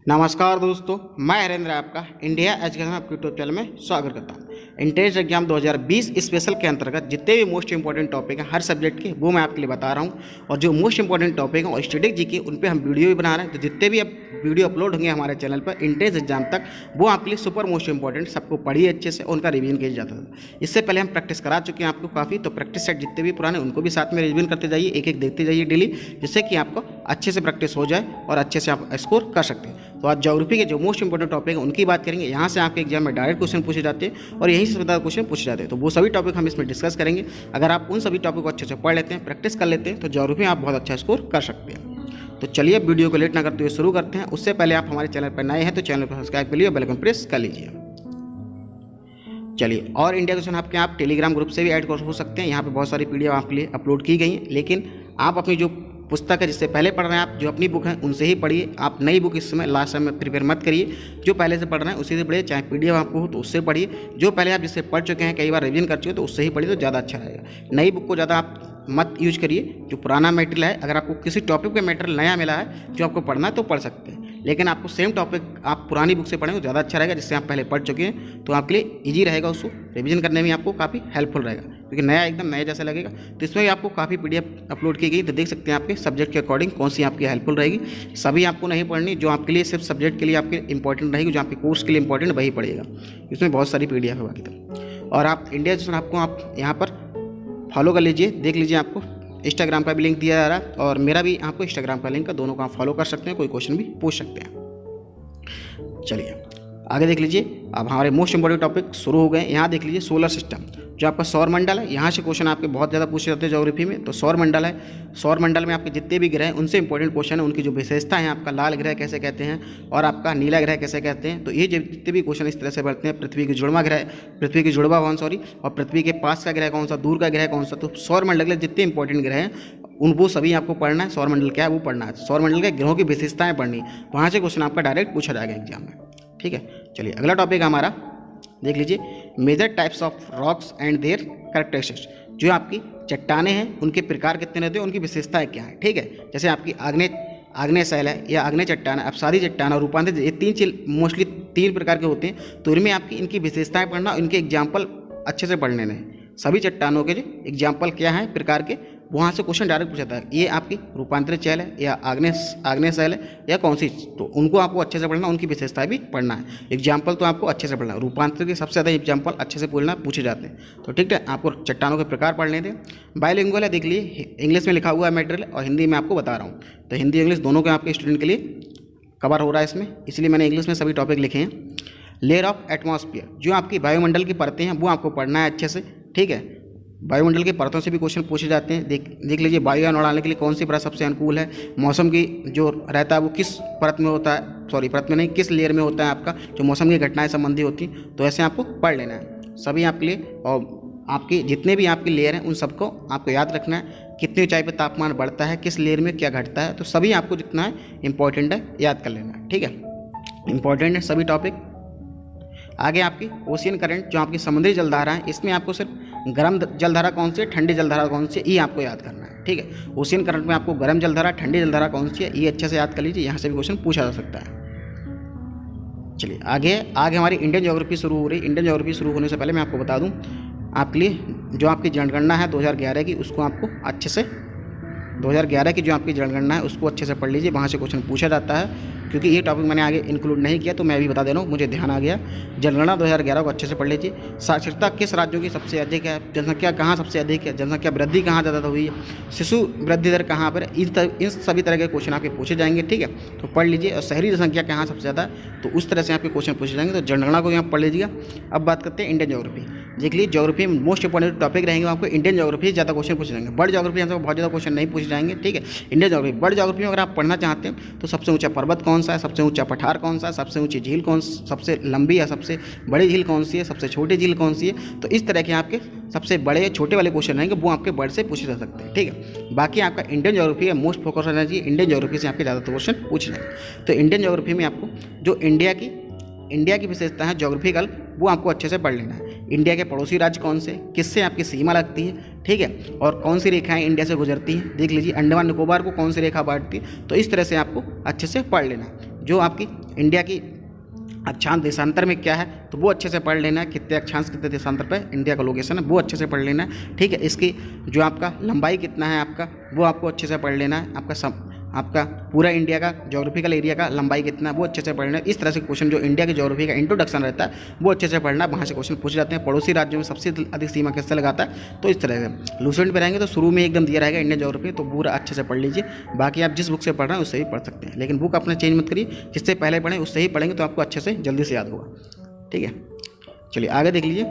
नमस्कार दोस्तों, मैं हरेंद्र आपका इंडिया एजुकेशन आपके यूट्यूब चैनल में स्वागत करता हूं। एंट्रेंस एग्जाम 2020 स्पेशल के अंतर्गत जितने भी मोस्ट इंपॉर्टेंट टॉपिक हैं हर सब्जेक्ट के, वो मैं आपके लिए बता रहा हूं। और जो मोस्ट इंपॉर्टेंट टॉपिक हैं और स्टैटिक जी के, उन पे हम वीडियो भी बना रहे हैं। तो जितने भी अब वीडियो अपलोड होंगे हमारे चैनल पर एंट्रेंस एग्जाम तक, वो आपके लिए सुपर मोस्ट इंपॉर्टेंट, सबको पढ़िए अच्छे से, उनका रिवीजन किया जाता था। इससे पहले हम प्रैक्टिस करा चुके हैं आपको काफ़ी, तो प्रैक्टिस सेट जितने भी पुराने उनको भी साथ में रिवीजन करते जाइए, एक एक देखते जाइए डेली, जिससे कि आपको अच्छे से प्रैक्टिस हो जाए और अच्छे से आप स्कोर कर सकते हैं। तो आज ज्योग्राफी के जो मोस्ट इंपॉर्टेंट टॉपिक है उनकी बात करेंगे। यहाँ से आपके एग्जाम में डायरेक्ट क्वेश्चन पूछे जाते हैं और यहीं से ज़्यादा क्वेश्चन पूछे जाते हैं। तो वो सभी टॉपिक हम इसमें डिस्कस करेंगे। अगर आप उन सभी टॉपिक को अच्छे से पढ़ लेते हैं, प्रैक्टिस कर लेते हैं, तो ज्योग्राफी में आप बहुत अच्छा स्कोर कर सकते हैं। तो चलिए अब वीडियो को लेट ना करते हुए शुरू करते हैं। उससे पहले आप हमारे चैनल पर नए हैं तो चैनल को सब्सक्राइब कर लीजिए, बेल आइकन प्रेस कर लीजिए। चलिए, और इंडिया क्वेश्चन आपके आप टेलीग्राम ग्रुप से भी ऐड हो सकते हैं। यहाँ पे बहुत सारी पीडीएफ आपके लिए अपलोड की गई हैं, लेकिन आप अपनी जो पुस्तक है जिससे पहले पढ़ रहे हैं, आप जो अपनी बुक है उनसे ही पढ़िए। आप नई बुक इस समय लास्ट टाइम में प्रिपेयर मत करिए। जो पहले से पढ़ रहे हैं उसी से पढ़िए, चाहे पीडीएफ आपको हो तो उससे पढ़िए। जो पहले आप जिससे पढ़ चुके हैं, कई बार रिवीजन कर चुके हैं, तो उससे ही पढ़िए तो ज़्यादा अच्छा रहेगा। नई बुक को ज़्यादा आप मत यूज करिए। जो पुराना मटेरियल है, अगर आपको किसी टॉपिक पे मटेरियल नया मिला है जो आपको पढ़ना है तो पढ़ सकते हैं, लेकिन आपको सेम टॉपिक आप पुरानी बुक से पढ़ें तो ज़्यादा अच्छा रहेगा, जिससे आप पहले पढ़ चुके हैं। तो आपके लिए ईजी रहेगा, उसको रिवीजन करने में आपको काफ़ी हेल्पफुल रहेगा, क्योंकि नया एकदम नया जैसा लगेगा। तो इसमें भी आपको काफ़ी पीडीएफ अपलोड की गई, तो देख सकते हैं आपके सब्जेक्ट के अकॉर्डिंग कौन सी आपकी हेल्पफुल रहेगी। सभी आपको नहीं पढ़नी, जो आपके लिए सिर्फ सब्जेक्ट के लिए आपके इंपॉर्टेंट रहेगी, जो आपके कोर्स के लिए इंपॉर्टेंट वही पढ़िएगा। इसमें बहुत सारी पीडीएफ है बाकी तो। और आप इंडिया जो आपको आप यहाँ पर फॉलो कर लीजिए, देख लीजिए। आपको इंस्टाग्राम का भी लिंक दिया जा रहा है और मेरा भी आपको इंस्टाग्राम का लिंक है, दोनों को आप फॉलो कर सकते हैं, कोई क्वेश्चन भी पूछ सकते हैं। चलिए आगे देख लीजिए। अब हमारे मोस्ट इंपॉर्टेंट टॉपिक शुरू हो गए। यहाँ देख लीजिए, सोलर सिस्टम, जो आपका सौर मंडल है, यहाँ से क्वेश्चन आपके बहुत ज़्यादा पूछे जाते हैं ज्योग्राफी में। तो सौर मंडल है, सौर मंडल में आपके जितने भी ग्रह हैं उनसे इंपॉर्टेंट क्वेश्चन है, उनकी जो विशेषता है, आपका लाल ग्रह कैसे कहते हैं और आपका नीला ग्रह कैसे कहते हैं। तो ये जितने भी क्वेश्चन इस तरह से बढ़ते हैं, पृथ्वी की जुड़वा ग्रह, पृथ्वी की जुड़वा भवन सॉरी, और पृथ्वी के पास का ग्रह कौन सा, दूर का ग्रह कौन सा। तो सौर मंडल के जितने इंपॉर्टेंट ग्रह हैं उन वो सभी आपको पढ़ना है। सौर मंडल क्या है वो पढ़ना है, सौर मंडल के ग्रहों की विशेषताएं पढ़नी, वहाँ से क्वेश्चन आपका डायरेक्ट पूछा जाएगा एग्जाम में। ठीक है, चलिए अगला टॉपिक हमारा देख लीजिए, major types of rocks and their characteristics. जो आपकी चट्टाने हैं उनके प्रकार कितने रहते हैं, उनकी विशेषताएं क्या है। ठीक है, जैसे आपकी आग्नेय शैल है या आग्नेय चट्टान है, अपसारी चट्टान और रूपांतरित, ये तीन चीज मोस्टली तीन प्रकार के होते हैं। तो इनमें आपकी इनकी विशेषताएं पढ़ना, इनके एग्जाम्पल अच्छे से पढ़ लेने हैं। सभी चट्टानों के जो एग्जाम्पल क्या हैं प्रकार के, वहाँ से क्वेश्चन डायरेक्ट पूछा है। ये आपकी रूपांतरित शैल है या आग्नेय शैल है या कौन सी, तो उनको आपको अच्छे से पढ़ना, उनकी विशेषताएं भी पढ़ना है। एग्जाम्पल तो आपको अच्छे से पढ़ना है, रूपांतरित के सबसे ज़्यादा एग्जाम्पल अच्छे से पूछे जाते हैं। तो ठीक है, आपको चट्टानों के प्रकार पढ़ने थे। बायलिंगुअल है, देख लिए इंग्लिश में लिखा हुआ है मटेरियल और हिंदी में आपको बता रहा हूँ। तो हिंदी इंग्लिश दोनों के आपके स्टूडेंट के लिए कवर हो रहा है इसमें, इसलिए मैंने इंग्लिश में सभी टॉपिक लिखे हैं। लेयर ऑफ एटमॉस्फेयर, जो आपकी वायुमंडल की परतें हैं वो आपको पढ़ना है अच्छे से। ठीक है, वायुमंडल की परतों से भी क्वेश्चन पूछे जाते हैं। देख लीजिए, वायुयान उड़ाने के लिए कौन सी परत सबसे अनुकूल है, मौसम की जो रहता है वो किस परत में होता है, सॉरी परत में नहीं, किस लेयर में होता है आपका, जो मौसम की घटनाएं संबंधी होती हैं। तो ऐसे आपको पढ़ लेना है सभी आपके लिए। और आपकी जितने भी आपकी लेयर हैं उन सबको आपको याद रखना है, कितनी ऊंचाई पर तापमान बढ़ता है, किस लेयर में क्या घटता है। तो सभी आपको जितना है इंपॉर्टेंट है याद कर लेना है। ठीक है, इंपॉर्टेंट है सभी टॉपिक। आगे आपकी ओशियन करंट, जो आपकी समुद्री जलधारा है, इसमें आपको सिर्फ गर्म जलधारा कौन सी है, ठंडी जलधारा कौन सी है, ये आपको याद करना है। ठीक है, ओशियन करंट में आपको गर्म जलधारा, ठंडी जलधारा कौन सी है, ये अच्छे से याद कर लीजिए, यहाँ से भी क्वेश्चन पूछा जा सकता है। चलिए आगे हमारी इंडियन ज्योग्राफी शुरू हो रही। इंडियन ज्योग्राफी शुरू होने से पहले मैं आपको बता दूँ, आपके लिए जो आपकी जनगणना है 2011 की, उसको आपको अच्छे से 2011 की जो आपकी जनगणना है उसको अच्छे से पढ़ लीजिए, वहाँ से क्वेश्चन पूछा जाता है। क्योंकि ये टॉपिक मैंने आगे इंक्लूड नहीं किया तो मैं भी बता दे रहा हूँ, मुझे ध्यान आ गया। जनगणना 2011 को अच्छे से पढ़ लीजिए। साक्षरता किस राज्यों की सबसे अधिक है, जनसंख्या कहाँ सबसे अधिक है, जनसंख्या वृद्धि कहाँ ज़्यादा हुई है, शिशु वृद्धि दर कहाँ पर है, इन सभी तरह के क्वेश्चन आपके पूछे जाएंगे। ठीक है, तो पढ़ लीजिए। और शहरी जनसंख्या कहाँ सबसे ज़्यादा है, तो उस तरह से आपके क्वेश्चन पूछे जाएंगे। तो जनगणना को यहाँ पढ़ लीजिएगा। अब बात करते हैं इंडियन ज्योग्राफी। देख लीजिए, ज्योग्राफी में मोस्ट इंपॉर्टेंट टॉपिक रहेंगे, आपको इंडियन ज्योग्राफी ज़्यादा क्वेश्चन पूछे जाएंगे। बर्ड ज्योग्राफी यहाँ से बहुत ज़्यादा क्वेश्चन नहीं पूछे जाएंगे। ठीक है, इंडियन ज्योग्राफी, बर्ड ज्योग्राफी में अगर आप पढ़ना चाहते हैं तो सबसे ऊंचा पर्वत कौन सा है, सबसे ऊंचा पठार कौन सा है, सबसे ऊंची झील कौन, सबसे लंबी या सबसे बड़ी झील कौन सी है, सबसे छोटी झील कौन सी है। तो इस तरह के आपके सबसे बड़े या छोटे वाले क्वेश्चन रहेंगे, वो आपके बर्ड से पूछे जा सकते हैं। ठीक है, बाकी आपका इंडियन ज्योग्राफी का मोस्ट फोकस रहना चाहिए, इंडियन ज्योग्राफी से आपके ज़्यादातर क्वेश्चन पूछे जाएंगे। तो इंडियन ज्योग्राफी में आपको जो इंडिया की विशेषता है ज्योग्राफिकल, वो आपको अच्छे से पढ़ लेना है। इंडिया के पड़ोसी राज्य कौन से, किससे आपकी सीमा लगती है, ठीक है, और कौन सी रेखाएं इंडिया से गुजरती हैं। देख लीजिए, अंडमान निकोबार को कौन सी रेखा बांटती है। तो इस तरह से आपको अच्छे से पढ़ लेना है। जो आपकी इंडिया की अक्षांश देशांतर में क्या है तो वो अच्छे से पढ़ लेना है, कितने अक्षांश कितने देशांतर पे इंडिया का लोकेशन है वो अच्छे से पढ़ लेना है। ठीक है, इसकी जो आपका लंबाई कितना है आपका वो आपको अच्छे से पढ़ लेना है। आपका पूरा इंडिया का ज्योग्राफिकल एरिया का लंबाई कितना है वो अच्छे से पढ़ना है। इस तरह से क्वेश्चन जो इंडिया के ज्योग्राफी का इंट्रोडक्शन रहता है वो अच्छे से पढ़ना है, वहाँ से क्वेश्चन पूछे जाते हैं। पड़ोसी राज्यों में सबसे अधिक सीमा किससे लगाता है, तो इस तरह से लूसेंट पे रहेंगे तो शुरू में एकदम दिया रहेगा इंडियन ज्योग्राफी, तो पूरा अच्छे से पढ़ लीजिए। बाकी आप जिस बुक से पढ़ रहे हैं उससे ही पढ़ सकते हैं, लेकिन बुक अपना चेंज मत करिए, जिससे पहले पढ़ें उससे ही पढ़ेंगे तो आपको अच्छे से जल्दी से याद होगा। ठीक है, चलिए आगे देख लीजिए।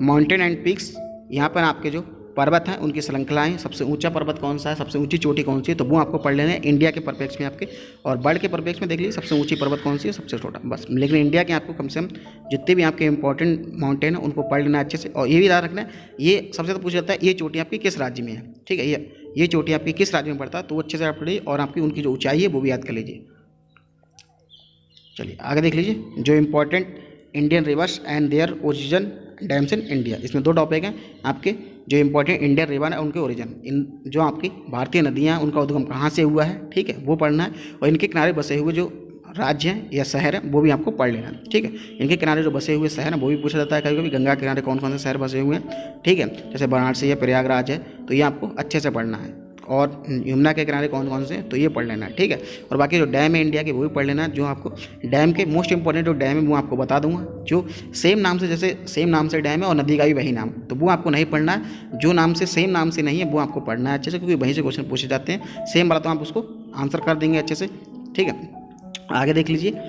माउंटेन एंड पीक्स, यहाँ पर आपके जो पर्वत हैं उनकी श्रृंखलाएं, सबसे ऊंचा पर्वत कौन सा है, सबसे ऊंची चोटी कौन सी है, तो वो आपको पढ़ लेना है इंडिया के परिप्रेक्ष्य में आपके। और वर्ल्ड के परिप्रेक्ष्य में देख लीजिए सबसे ऊंची पर्वत कौन सी है, सबसे छोटा, बस। लेकिन इंडिया के आपको कम से कम जितने भी आपके इंपॉर्टेंट माउंटेन है उनको पढ़ लेना है अच्छे से। और ये भी याद रखना है, ये सबसे ज़्यादा पूछा जाता है ये चोटी आपकी किस राज्य में है। ठीक है, ये चोटी आपकी किस राज्य में पड़ता है, तो वो अच्छे से आप पढ़िए। और आपकी उनकी जो ऊंचाई है वो भी याद कर लीजिए। चलिए आगे देख लीजिए, जो important Indian rivers and their origin dams in India. इसमें दो टॉपिक हैं आपके, जो इंपॉर्टेंट इंडियन रिवर है उनके ओरिजिन, इन जो आपकी भारतीय नदियाँ हैं उनका उद्गम कहाँ से हुआ है, ठीक है, वो पढ़ना है। और इनके किनारे बसे हुए जो राज्य हैं या शहर हैं वो भी आपको पढ़ लेना है। ठीक है, इनके किनारे जो बसे हुए शहर हैं वो भी पूछा जाता है कभी कभी, गंगा के किनारे कौन कौन से शहर बसे हुए हैं। ठीक है, जैसे वाराणसी या प्रयागराज है तो ये आपको अच्छे से पढ़ना है। और यमुना के किनारे कौन कौन से हैं तो ये पढ़ लेना है। ठीक है, और बाकी जो डैम है इंडिया के वो भी पढ़ लेना है। जो आपको डैम के मोस्ट इंपॉर्टेंट जो डैम है वो आपको बता दूंगा, जो सेम नाम से, जैसे सेम नाम से डैम है और नदी का भी वही नाम, तो वो आपको नहीं पढ़ना है। जो नाम से सेम नाम से नहीं है वो आपको पढ़ना है अच्छे से, क्योंकि वहीं से क्वेश्चन पूछे जाते हैं। सेम वाला तो आप उसको आंसर कर देंगे अच्छे से। ठीक है, आगे देख लीजिए।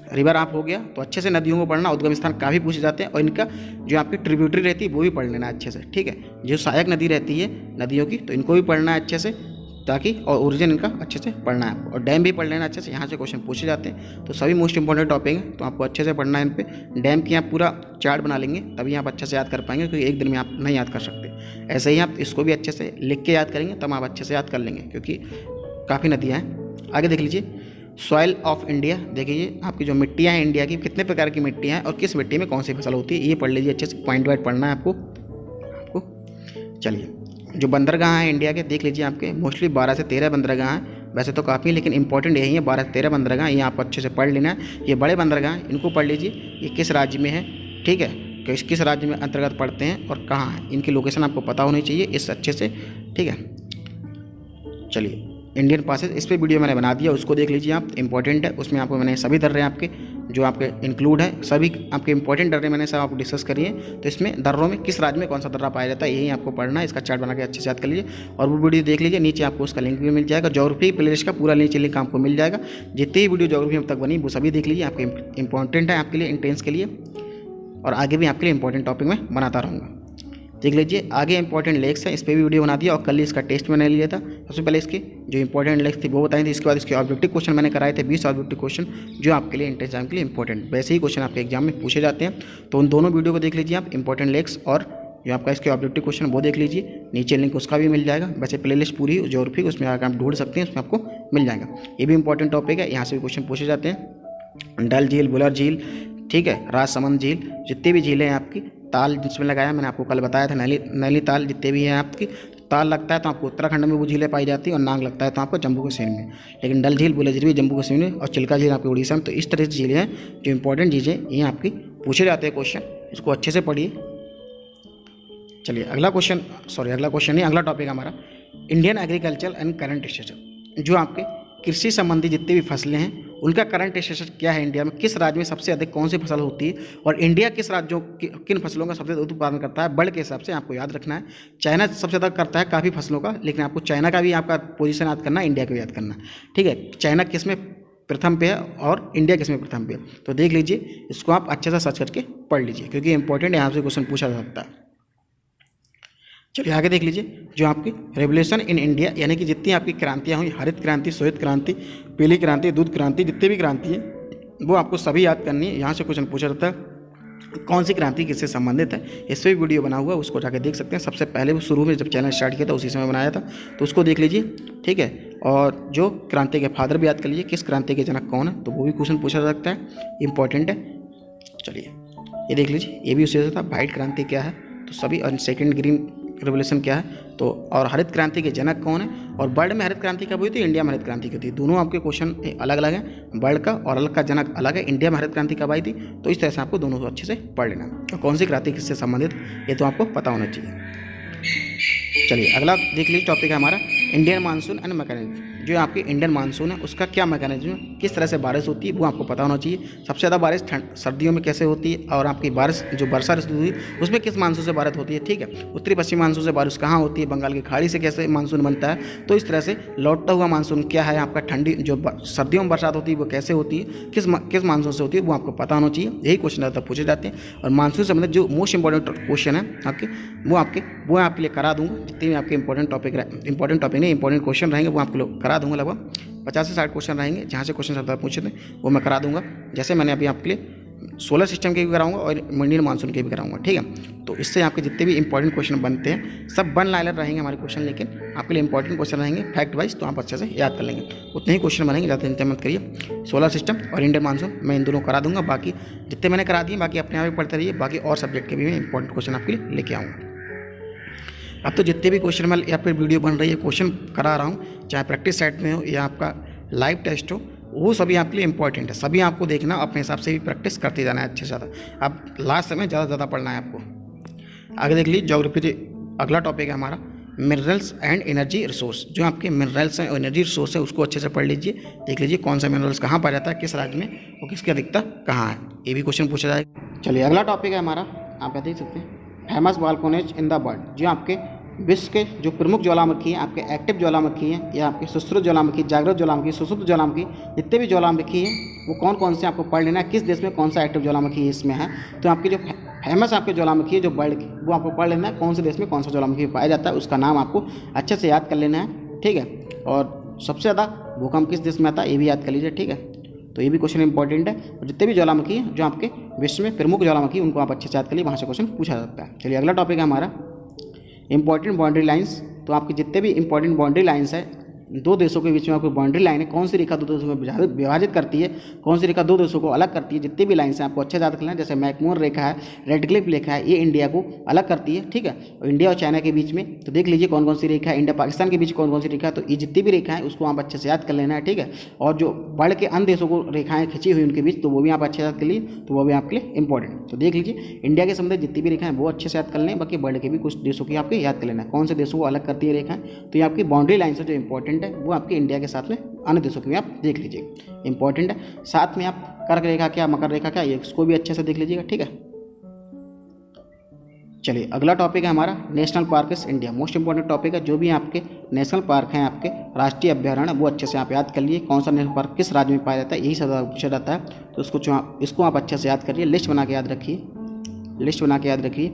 रिवर आप हो गया, तो अच्छे से नदियों को पढ़ना, उद्गम स्थान काफ़ी पूछे जाते हैं। और इनका जो आपकी ट्रिब्यूटरी रहती है वो भी पढ़ लेना है अच्छे से। ठीक है, जो सहायक नदी रहती है नदियों की तो इनको भी पढ़ना है अच्छे से, ताकि और ओरिजिन इनका अच्छे से पढ़ना है आपको। और डैम भी पढ़ लेना अच्छे से, यहाँ से क्वेश्चन पूछे जाते हैं। तो सभी मोस्ट इंपॉर्टेंट टॉपिक हैं तो आपको अच्छे से पढ़ना है इन पे। डैम की आप पूरा चार्ट बना लेंगे तभी आप अच्छे से याद कर पाएंगे, क्योंकि एक दिन में आप नहीं याद कर सकते। ऐसे ही आप इसको भी अच्छे से लिख के याद करेंगे तब आप अच्छे से याद कर लेंगे, क्योंकि काफ़ी नदियाँ हैं। आगे देख लीजिए, सॉइल ऑफ इंडिया। देखिए आपकी जो मिट्टियाँ हैं इंडिया की, कितने प्रकार की मिट्टियाँ हैं और किस मिट्टी में कौन सी फसल होती है, ये पढ़ लीजिए अच्छे से। पॉइंट वाइज पढ़ना है आपको। चलिए, जो बंदरगाह हैं इंडिया के देख लीजिए, आपके मोस्टली 12 से 13 बंदरगाह हैं। वैसे तो काफ़ी, लेकिन इंपॉर्टेंट यही है 12 से 13 बंदरगाह, ये आप अच्छे से पढ़ लेना है। ये बड़े बंदरगाह हैं, इनको पढ़ लीजिए। ये किस राज्य में है, ठीक है, किस राज्य में अंतर्गत पड़ते हैं और कहाँ है, इनकी लोकेशन आपको पता होनी चाहिए इस अच्छे से। ठीक है, चलिए इंडियन पासेज, इस पर वीडियो मैंने बना दिया, उसको देख लीजिए आप, इंपॉर्टेंट है। उसमें आपको मैंने सभी दर्रे आपके जो आपके इंक्लूड है, सभी आपके इंपॉर्टेंट दर्रे मैंने सब आपको डिस्कस करिए। तो इसमें दर्रों में किस राज्य में कौन सा दर्रा पाया जाता है यही आपको पढ़ना है। इसका चार्ट बना के अच्छे से याद कर लीजिए और वो वीडियो देख लीजिए। नीचे आपको उसका लिंक भी मिल जाएगा, ज्योग्राफी प्लेलिस्ट का पूरा नीचे लिंक आपको मिल जाएगा। जितनी भी वीडियो ज्योग्राफी अब तक बनी वो सभी देख लीजिए, आपके इंपॉर्टेंट है आपके लिए, इंट्रेंस के लिए। और आगे भी आपके लिए इंपॉर्टेंट टॉपिक में बनाता रहूँगा। देख लीजिए, आगे इंपॉर्टेंट लेक्स है, इस पर भी वीडियो बना दिया। और कल इसका टेस्ट मैंने लिया था। सबसे पहले इसकी जो इंपॉर्टेंट लेक्स थी वो बताई थी, इसके बाद इसके ऑब्जेक्टिव क्वेश्चन मैंने कराए थे 20 ऑब्जेक्टिव क्वेश्चन, जो आपके लिए एंट्रेंस एग्जाम के लिए इंपॉर्टेंट, वैसे ही क्वेश्चन आपके एग्जाम में पूछे जाते हैं। तो उन दोनों वीडियो को देख लीजिए आप, इंपॉर्टेंट लेक्स और जो आपका इसके ऑब्जेक्टिव क्वेश्चन वो देख लीजिए। नीचे लिंक उसका भी मिल जाएगा। वैसे प्लेलिस्ट पूरी ज्योग्राफी उसमें आकर आप ढूंढ सकते हैं, उसमें आपको मिल जाएगा। ये भी इंपॉर्टेंट टॉपिक है, यहाँ से भी क्वेश्चन पूछे जाते हैं। डल झील, बुलर झील, ठीक है, राजसमंद झील, जितनी भी झीलें हैं आपकी, ताल जिसमें लगाया मैंने आपको कल बताया था, नैनीताल, जितने भी हैं आपकी, ताल लगता है तो आपको उत्तराखंड में वो झीलें पाई जाती है, और नाग लगता है तो आपको जम्मू कश्मीर में। लेकिन डल झील, बुलर झील भी जम्मू कश्मीर में, और चिल्का झील आपकी उड़ीसा में। तो इस तरह से झीलें हैं जो इंपॉर्टेंट चीज़ें ये आपकी पूछे जाते हैं क्वेश्चन, इसको अच्छे से पढ़िए। चलिए अगला क्वेश्चन नहीं, अगला टॉपिक हमारा Indian agriculture and current status. जो आपके कृषि संबंधी जितनी भी फसलें हैं उनका करंट स्टेटस क्या है इंडिया में, किस राज्य में सबसे अधिक कौन सी फसल होती है, और इंडिया किस राज्यों किन फसलों का सबसे अधिक उत्पादन करता है वर्ल्ड के हिसाब से, आपको याद रखना है। चाइना सबसे ज़्यादा करता है काफ़ी फसलों का, लेकिन आपको चाइना का भी आपका पोजीशन याद करना है, इंडिया का भी याद करना है। ठीक है, चाइना किस में प्रथम पे है और इंडिया किस में प्रथम पे है, तो देख लीजिए, इसको आप अच्छे से सर्च करके पढ़ लीजिए, क्योंकि इंपॉर्टेंट यहाँ से क्वेश्चन पूछा जा सकता है। चलिए आगे देख लीजिए, जो आपकी रेवोल्यूशन इन इंडिया, यानी कि जितनी आपकी क्रांतियाँ हुई, हरित क्रांति, श्वेत क्रांति, पीली क्रांति, दूध क्रांति, जितनी भी क्रांति है वो आपको सभी याद करनी है। यहाँ से क्वेश्चन पूछा जाता है कौन सी क्रांति किससे संबंधित है, इस पर भी वीडियो बना हुआ है, उसको जाके देख सकते हैं। सबसे पहले वो शुरू में जब चैनल स्टार्ट किया था उसी समय बनाया था, तो उसको देख लीजिए। ठीक है, और जो क्रांति के फादर भी याद कर लीजिए, किस क्रांति के जनक कौन है, तो वो भी क्वेश्चन पूछा जा सकता है, इंपॉर्टेंट है। चलिए ये देख लीजिए, ये भी उसी से था, व्हाइट क्रांति क्या है, तो सभी, और सेकेंड ग्रीन रेवोल्यूशन क्या है, तो और हरित क्रांति के जनक कौन है, और वर्ल्ड में हरित क्रांति कब हुई थी, इंडिया में हरित क्रांति कब थी। दोनों आपके क्वेश्चन अलग अलग हैं, वर्ल्ड का और अलग का जनक अलग है। इंडिया में हरित क्रांति कब आई थी, तो इस तरह से आपको दोनों को अच्छे से पढ़ लेना। और कौन सी क्रांति किससे संबंधित, ये तो आपको पता होना चाहिए। चलिए अगला देख लीजिए, टॉपिक है हमारा इंडियन मानसून एंड मैकेनिज्म। जो आपकी इंडियन मानसून है उसका क्या मैकेनिज्म, किस तरह से बारिश होती है, वो आपको पता होना चाहिए। सबसे ज़्यादा बारिश सर्दियों में कैसे होती है, और आपकी बारिश जो वर्षा ऋतु हुई उसमें किस मानसून से बारिश होती है, ठीक है। उत्तरी पश्चिम मानसून से बारिश कहाँ होती है, बंगाल की खाड़ी से कैसे मानसून बनता है। तो इस तरह से लौटता हुआ मानसून क्या है आपका, ठंडी जो सर्दियों में बरसात होती है वो कैसे होती है, किस मानसून से होती है, वो आपको पता होना चाहिए। यही क्वेश्चन ज़्यादा पूछे जाते हैं। और मानसून से संबंधित जो मोस्ट इंपॉर्टेंट क्वेश्चन है वो आपके लिए करा दूंगा। जितने भी आपके इंपॉर्टेंट टॉपिक नहीं, इंपॉर्टेंट क्वेश्चन रहेंगे वो आपको करा दूंगा। लगभग 50 से 60 क्वेश्चन रहेंगे, जहाँ से क्वेश्चन ज़्यादा पूछे थे वो मैं करा दूंगा। जैसे मैंने अभी आपके लिए सोलर सिस्टम के भी कराऊंगा और इंडियन मानसून के भी कराऊंगा, ठीक है। तो इससे आपके जितने भी इंपॉर्टेंट क्वेश्चन बनते हैं सब वन लाइनर रहेंगे हमारे क्वेश्चन, लेकिन आपके लिए इंपॉर्टेंट क्वेश्चन रहेंगे फैक्ट वाइज, तो आप अच्छे से याद कर लेंगे। उतने ही क्वेश्चन बनेंगे, ज़्यादा चिंता मत करिए। सोलर सिस्टम और इंडियन मानसून मैं इन दोनों करा दूंगा। बाकी जितने मैंने करा दिए बाकी अपने आप ही पढ़ते रहिए। बाकी और सब्जेक्ट के भी मैं इंपॉर्टेंट क्वेश्चन आपके लिए लेके आऊँगा। अब तो जितने भी क्वेश्चन मैं या फिर वीडियो बन रही है क्वेश्चन करा रहा हूँ, चाहे प्रैक्टिस सेट में हो या आपका लाइव टेस्ट हो, वो सभी आपके लिए इंपॉर्टेंट है। सभी आपको देखना, अपने हिसाब से भी प्रैक्टिस करते जाना है अच्छे से ज़्यादा। अब लास्ट समय ज़्यादा पढ़ना है आपको। आगे देख लीजिए ज्योग्राफी, अगला टॉपिक है हमारा मिनरल्स एंड एनर्जी रिसोर्स। जो आपके मिनरल्स हैं और एनर्जी रिसोर्स है उसको अच्छे से पढ़ लीजिए। देख लीजिए कौन सा मिनरल्स कहाँ पाया जाता है, किस राज्य में, और किसकी अधिकता कहाँ है, ये भी क्वेश्चन पूछा जाएगा। चलिए अगला टॉपिक है हमारा, आप देख सकते हैं famous volcanoes in the world. जो आपके विश्व के जो प्रमुख ज्वालामुखी हैं, आपके एक्टिव ज्वालामुखी हैं या आपके सुश्रुत ज्वालामुखी, जागृत ज्वालामुखी, सुषुप्त ज्वालामुखी, जितने भी ज्वालामुखी हैं वो कौन कौन से आपको पढ़ लेना है, किस देश में कौन सा एक्टिव ज्वालामुखी इसमें है। तो आपकी जो फेमस आपके ज्वालामुखी है जो वर्ल्ड की, वो आपको पढ़ लेना है, कौन से देश में कौन सा ज्वालामुखी पाया जाता है, उसका नाम आपको अच्छे से याद कर लेना है, ठीक है। और सबसे ज़्यादा भूकंप किस देश में आता है ये भी याद कर लीजिए, ठीक है। तो ये भी क्वेश्चन इंपॉर्टेंट है। और जितने भी ज्वालामुखी हैं जो आपके विश्व में प्रमुख ज्वालामुखी, उनको आप अच्छे से याद कर लीजिए, वहाँ से क्वेश्चन पूछा जाता है। चलिए अगला टॉपिक है हमारा इंपॉर्टेंट बाउंड्री लाइंस। तो आपके जितने भी इंपॉर्टेंट बाउंड्री लाइंस है, दो देशों के बीच में आपको बाउंड्री लाइन है, कौन सी रेखा दो देशों में विभाजित करती है, कौन सी रेखा दो देशों को अलग करती है, जितनी भी लाइन्स हैं आपको अच्छे से याद करना है। जैसे मैकमोहन रेखा है, रेड क्लिफ रेखा है, ये इंडिया को अलग करती है, ठीक है। और इंडिया और चाइना के बीच में तो देख लीजिए कौन कौन सी रेखा है, इंडिया पाकिस्तान के बीच कौन कौन सी रेखा है। तो ये जितनी भी रेखा है उसको आप अच्छे से याद कर लेना है, ठीक है। और जो वर्ल्ड के अन्य देशों को रेखाएं खींची हुई उनके बीच, तो वो भी आप अच्छे से याद कर लीजिए, तो वो भी आपके लिए इंपॉर्टेंट। तो देख लीजिए इंडिया के संबंधित जितनी भी रेखाएं वो अच्छे से याद कर लें, बाकी वर्ल्ड के भी कुछ देशों की आपको याद कर लेना है, कौन से देशों को अलग करती है रेखाएं। तो ये आपकी बाउंड्री लाइन से जो इंपॉर्टेंट है वो आपकी इंडिया के साथ में अन्य देशों की भी आप देख लीजिए, इंपॉर्टेंट है। साथ में आप कर्क रेखा क्या, मकर रेखा क्या, ये इसको भी अच्छे से देख लीजिएगा, ठीक है। चलिए अगला टॉपिक है हमारा national park India. Most important topic है। जो भी आपके नेशनल पार्क हैं, आपके राष्ट्रीय अभ्यारण्य, वो अच्छे से आप याद कर लिए, कौन सा नेशनल पार्क किस राज्य में पाया जाता है, यही सदा पूछा जाता है। तो इसको आप अच्छे से याद करिए, लिस्ट बना के याद रखिए, लिस्ट बना के याद रखिए।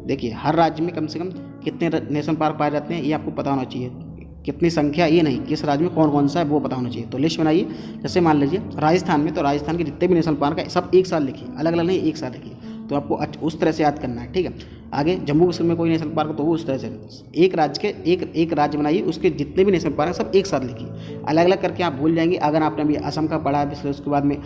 देखिए हर राज्य में कम से कम कितने नेशनल पार्क पाए जाते हैं ये आपको पता होना चाहिए, कितनी संख्या ये नहीं, किस राज्य में कौन कौन सा है वो पता होना चाहिए। तो लिस्ट बनाइए। जैसे मान लीजिए राजस्थान में, तो राजस्थान के जितने भी नेशनल पार्क है सब एक साथ लिखिए, अलग अलग नहीं, एक साथ लिखिए। तो आपको उस तरह से याद करना है, ठीक है। आगे जम्मू कश्मीर में कोई नेशनल पार्क हो तो वो उस तरह से एक राज्य बनाइए, उसके जितने भी नेशनल पार्क हैं सब एक साथ लिखिए। अलग अलग करके आप भूल जाएंगे। अगर आपने अभी असम का पढ़ा है पिछले, उसके बाद में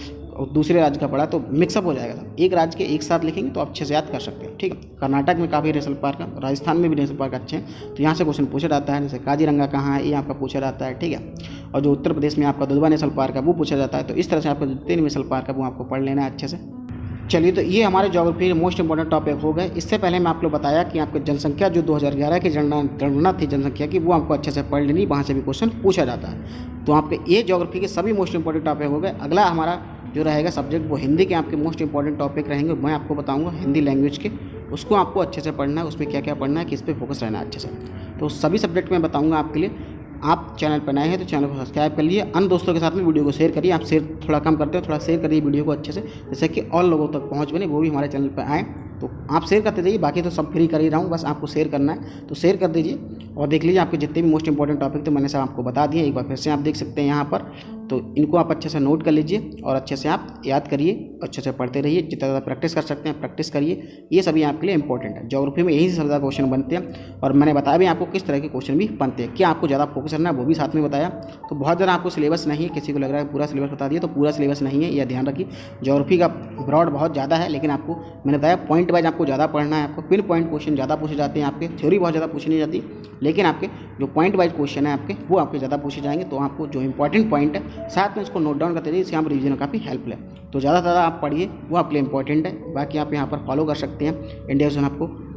दूसरे राज्य का पढ़ा तो मिक्सअप हो जाएगा। एक राज्य के एक साथ लिखेंगे तो अच्छे से याद कर सकते हैं, ठीक है। कर्नाटक में काफ़ी नेशनल पार्क है, राजस्थान में भी नेशनल पार्क अच्छे हैं, तो यहाँ से क्वेश्चन पूछा जाता है। जैसे काजीरंगा कहाँ है ये आपका पूछा जाता है, ठीक है। और जो उत्तर प्रदेश में आपका दुधवा नेशनल पार्क है वो पूछा जाता है। तो इस तरह से आपका जितने नेशनल पार्क है वो आपको पढ़ लेना है अच्छे से। चलिए तो ये हमारे ज्योग्राफी के मोस्ट इंपॉर्टेंट टॉपिक हो गए। इससे पहले मैं आपको बताया कि आपकी जनसंख्या जो 2011 की गणना थी जनसंख्या की, वो आपको अच्छे से पढ़ लेनी, वहाँ से भी क्वेश्चन पूछा जाता है। तो आपके ये ज्योग्राफी के सभी मोस्ट इंपॉर्टेंट टॉपिक हो गए। अगला हमारा जो रहेगा सब्जेक्ट वो हिंदी के आपके मोस्ट इंपॉर्टेंट टॉपिक रहेंगे, मैं आपको बताऊँगा हिंदी लैंग्वेज के, उसको आपको अच्छे से पढ़ना है, उसमें क्या क्या पढ़ना है, किस पे फोकस रहना है अच्छे से। तो सभी सब्जेक्ट में बताऊँगा आपके लिए। आप चैनल पर नए हैं तो चैनल को सब्सक्राइब कर लिए, अन्य दोस्तों के साथ में वीडियो को शेयर करिए। आप शेयर थोड़ा कम करते हो, थोड़ा शेयर करिए वीडियो को अच्छे से, जैसे कि और लोगों तक पहुंच बने, वो भी हमारे चैनल पर आएँ। तो आप शेयर करते जाइए, बाकी तो सब फ्री कर ही रहा हूँ, बस आपको शेयर करना है तो शेयर कर दीजिए। और देख लीजिए आपके जितने भी मोस्ट इंपॉर्टेंट टॉपिक थे मैंने सब आपको बता दिए, एक बार फिर से आप देख सकते हैं यहाँ पर। तो इनको आप अच्छे से नोट कर लीजिए और अच्छे से आप याद करिए, अच्छे से पढ़ते रहिए, जितना ज़्यादा प्रैक्टिस कर सकते हैं प्रैक्टिस करिए। ये सभी आपके लिए इंपॉर्टेंट है। ज्योग्राफी में यही से ज़्यादा क्वेश्चन बनते हैं, और मैंने बताया भी आपको किस तरह के क्वेश्चन भी बनते हैं, क्या आपको ज़्यादा फोकस करना है वो भी साथ में बताया। तो बहुत ज़्यादा आपको सिलेबस नहीं है, किसी को लग रहा है पूरा सिलेबस बता दिया, तो पूरा सिलेबस नहीं है, यह ध्यान रखिए। ज्योग्राफी का ब्रॉड बहुत ज़्यादा है, लेकिन आपको मैंने बताया पॉइंट वाइज आपको ज़्यादा पढ़ना है, आपको पिन पॉइंट क्वेश्चन ज़्यादा पूछे जाते हैं, आपके थ्योरी बहुत ज़्यादा पूछी नहीं जाती, लेकिन आपके जो पॉइंट वाइज क्वेश्चन है आपके वो आपके ज़्यादा पूछे जाएंगे। तो आपको जो इंपॉर्टेंट पॉइंट है साथ में उसको नोट डाउन करते रहिए, इससे आप रिविजन काफ़ी हेल्प ले। तो ज़्यादा से ज़्यादा आप पढ़िए, वो आपके लिए इंपॉर्टेंट है। बाकी आप यहाँ पर फॉलो कर सकते हैं इंडिया विजन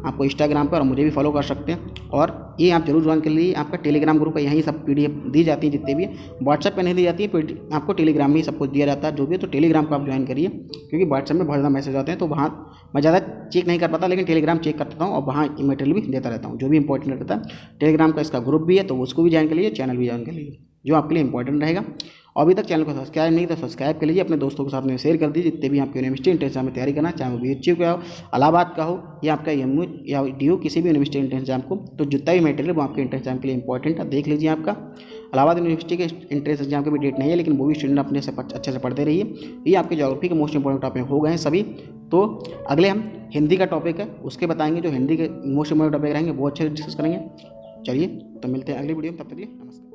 आपको इंस्टाग्राम पर, और मुझे भी फॉलो कर सकते हैं। और ये आप जरूर ज्वाइन कर लीजिए, आपका टेलीग्राम ग्रुप है, यहीं सब PDF दी जाती है जितने भी है। व्हाट्सएप पे नहीं दी जाती है, आपको टेलीग्राम में ही सब कुछ दिया जाता है जो भी है। तो टेलीग्राम को आप ज्वाइन करिए, क्योंकि व्हाट्सएप में बहुत ज़्यादा मैसेज आते हैं, तो वहाँ मैं ज़्यादा चेक नहीं कर पाता, लेकिन टेलीग्राम चेक करता हूँ और वहाँ मटेरियल भी देता रहता हूँ जो भी इंपॉर्टेंट रहता है। टेलीग्राम का इसका ग्रुप भी है, तो उसको भी ज्वाइन कर लीजिए, चैनल भी ज्वाइन कर लीजिए, जो आपके लिए इंपॉर्टेंट रहेगा। और अभी तक चैनल को सब्सक्राइब नहीं तो सब्सक्राइब कर लीजिए, अपने दोस्तों के साथ में शेयर कर दीजिए, जितने भी आपके यूनिवर्सिटी एंट्रेंस एग्जाम में तैयारी करना, चाहे वो BHU का हो, इलाहाबाद का हो, या आपका MU या DU, किसी भी यूनिवर्सिटी एंट्रेंस एग्जाम को, तो जितना भी मटेरियल वो आपके एंट्रेंस एग्जाम के लिए इंपॉर्टेंट है, देख लीजिए। आपका इलाहाबाद यूनिवर्सिटी के एंट्रेंस एग्जाम की भी डेट नहीं है, लेकिन वो भी स्टूडेंट अपने से अच्छे से पढ़ते रहिए। ये आपके ज्योग्राफी के मोस्ट इंपॉर्टेंट टॉपिक हो गए हैं सभी। तो अगले हम हिंदी का टॉपिक है उसके बताएंगे, जो हिंदी के मोस्ट इंपॉर्टेंट टॉपिक रहेंगे वो अच्छे से डिस्कस करेंगे। चलिए तो मिलते हैं अगली वीडियो में, तब तक के लिए नमस्कार।